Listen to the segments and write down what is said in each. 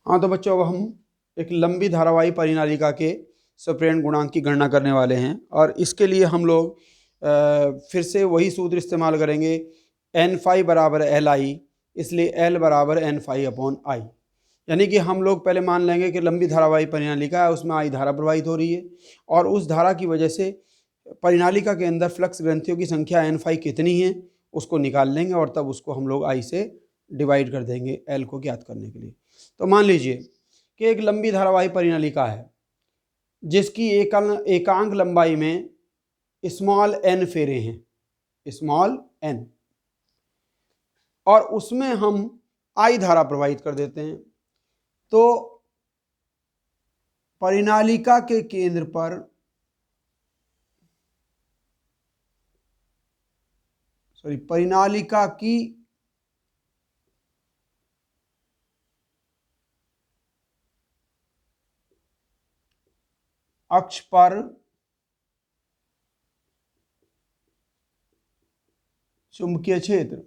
हाँ तो बच्चों, अब हम एक लंबी धारावाही परिनालिका के सप्रेरण गुणांक की गणना करने वाले हैं, और इसके लिए हम लोग फिर से वही सूत्र इस्तेमाल करेंगे, एन फाई बराबर एल आई, इसलिए एल बराबर एन फाई अपॉन आई। यानी कि हम लोग पहले मान लेंगे कि लंबी धारावाही परिनालिका है, उसमें आई धारा प्रवाहित हो रही है, और उस धारा की वजह से परिनालिका के अंदर फ्लक्स ग्रंथियों की संख्या एन फाई कितनी है उसको निकाल लेंगे, और तब उसको हम लोग आई से डिवाइड कर देंगे एल को ज्ञात करने के लिए। तो मान लीजिए कि एक लंबी धारावाही परिनालिका है जिसकी एकांक लंबाई में स्मॉल एन फेरे हैं, स्मॉल एन, और उसमें हम आई धारा प्रवाहित कर देते हैं। तो परिनालिका के केंद्र पर परिनालिका की अक्ष पर चुंबकीय क्षेत्र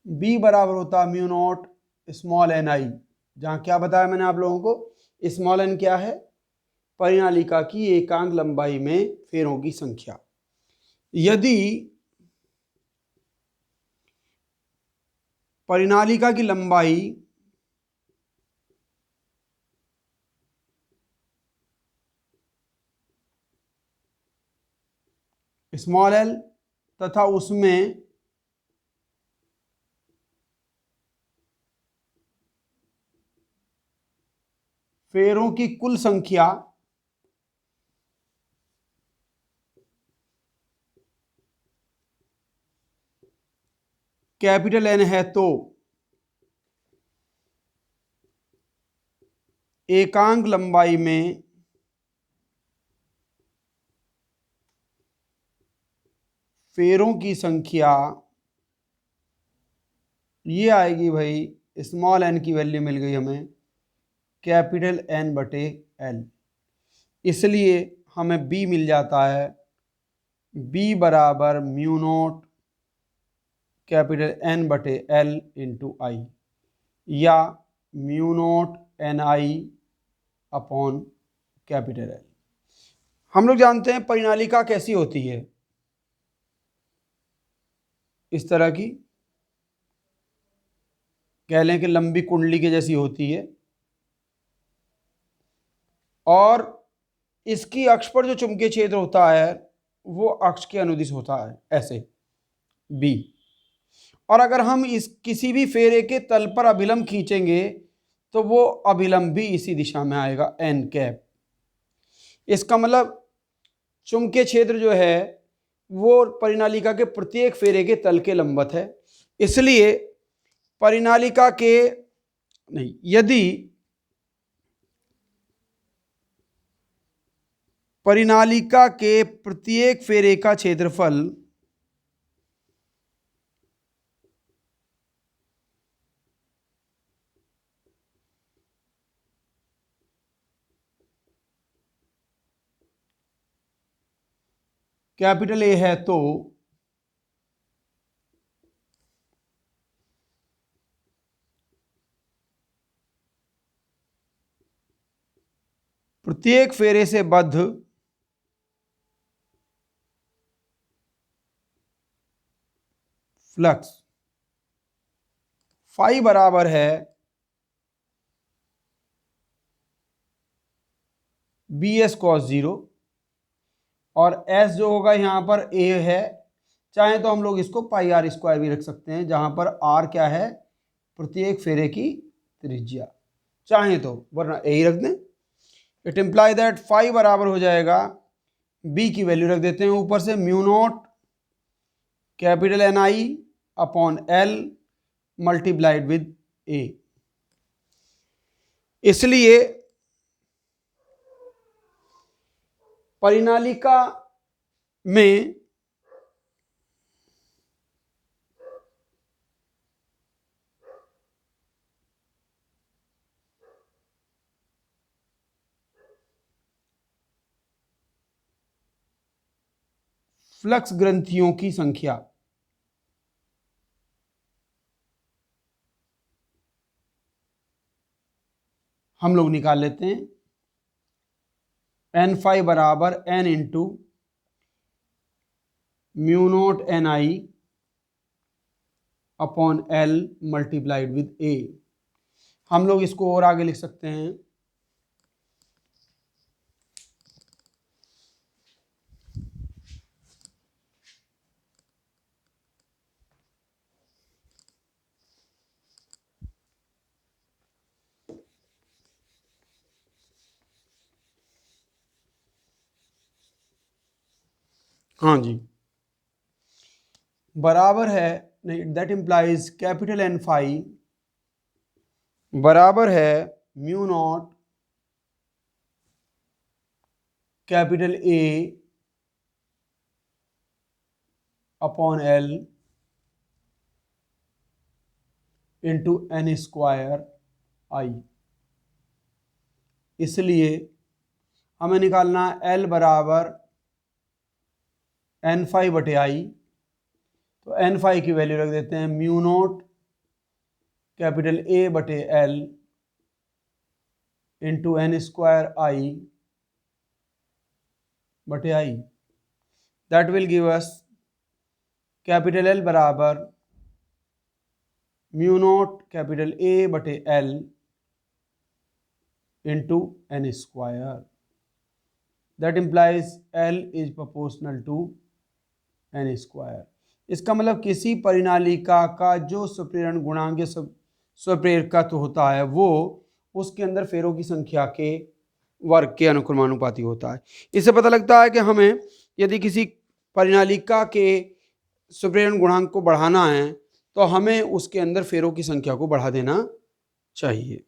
B बराबर होता है म्यू नॉट स्मॉल एन आई, जहां क्या बताया मैंने आप लोगों को, स्मॉल एन क्या है, परिनालिका की एकांक लंबाई में फेरों की संख्या। यदि परिनालिका की लंबाई स्मॉल एल तथा उसमें फेरों की कुल संख्या कैपिटल एन है, तो एकांक लंबाई में फेरों की संख्या ये आएगी भाई, स्मॉल एन की वैल्यू मिल गई हमें कैपिटल एन बटे एल, इसलिए हमें बी मिल जाता है बी बराबर म्यू नॉट कैपिटल एन बटे एल इंटू आई, या mu not an I upon capital L. हम लोग जानते हैं परिनालिका कैसी होती है, इस तरह की, कह लें कि लंबी कुंडली के जैसी होती है, और इसकी अक्ष पर जो चुंबकीय क्षेत्र होता है वो अक्ष के अनुदिश होता है, ऐसे बी। और अगर हम इस किसी भी फेरे के तल पर अभिलंब खींचेंगे तो वो अभिलंब भी इसी दिशा में आएगा, एन कैप। इसका मतलब चुंबकीय क्षेत्र जो है वो परिनालिका के प्रत्येक फेरे के तल के लंबवत है, इसलिए परिनालिका के नहीं, यदि परिनालिका के प्रत्येक फेरे का क्षेत्रफल कैपिटल ए है, तो प्रत्येक फेरे से बद्ध फ्लक्स फाई बराबर है बी एस कॉस जीरो, और एस जो होगा यहाँ पर ए है, चाहे तो हम लोग इसको पाई आर स्क्वायर भी रख सकते हैं, जहां पर आर क्या है, प्रत्येक फेरे की त्रिज्या, चाहे तो, वरना ए ही रख दें। इट इम्प्लाई दैट फाई बराबर हो जाएगा, बी की वैल्यू रख देते हैं ऊपर से, mu nought capital N I upon L multiplied with A. इसलिए परिनालिका में फ्लक्स ग्रंथियों की संख्या हम लोग निकाल लेते हैं। n5 बराबर n into mu nought N I upon L multiplied with A. हम लोग इसको और आगे लिख सकते हैं। हाँ जी, बराबर है, नहीं, दैट इम्प्लाइज कैपिटल n5 बराबर है mu nought capital A upon L into N square I. इसलिए हमें निकालना एल बराबर n5 बटे आई। तो n5 की वैल्यू रख देते हैं म्यू नोट कैपिटल ए बटे L into N square I बटे I. That will give us capital L बराबर म्यू नोट कैपिटल ए बटे L into N square. That implies L is proportional to N square. इसका मतलब किसी परिनालिका का जो स्वप्रेरण गुणांक स्वप्रेरकत्व होता है वो उसके अंदर फेरों की संख्या के वर्ग के अनुक्रमानुपाती होता है। इससे पता लगता है कि हमें यदि किसी परिनालिका के स्वप्रेरण गुणांक को बढ़ाना है तो हमें उसके अंदर फेरों की संख्या को बढ़ा देना चाहिए।